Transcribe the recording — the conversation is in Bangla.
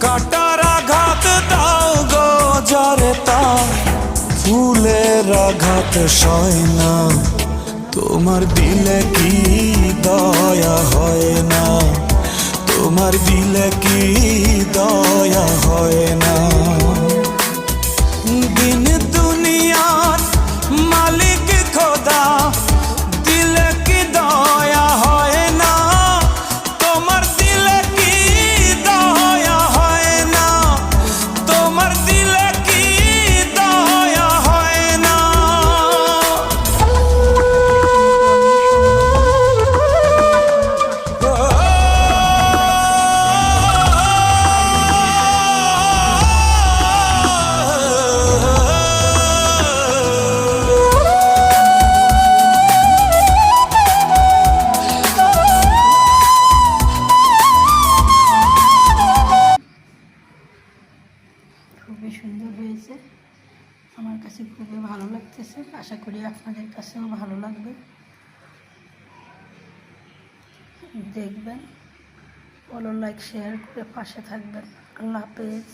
কাটার আঘাত দাও গো যারে তা ফুলের আঘাত সয় না। তোমার দিলে কি দয়া হয় না, তোমার দিলে কি দয়া হয় না। দিন দুনিয়ার মালিক খোদা দিলে কি দয়া হয় না, তোমার দিলে কি দয়া হয় না, তোমার দিলে কি দয়া হয় না। খুবই সুন্দর হয়েছে, আমার কাছে খুবই ভালো লাগতেছে। আশা করি আপনাদের কাছেও ভালো লাগবে। দেখবেন, ফলো লাইক শেয়ার করে পাশে থাকবেন। আল্লাহ হাফেজ।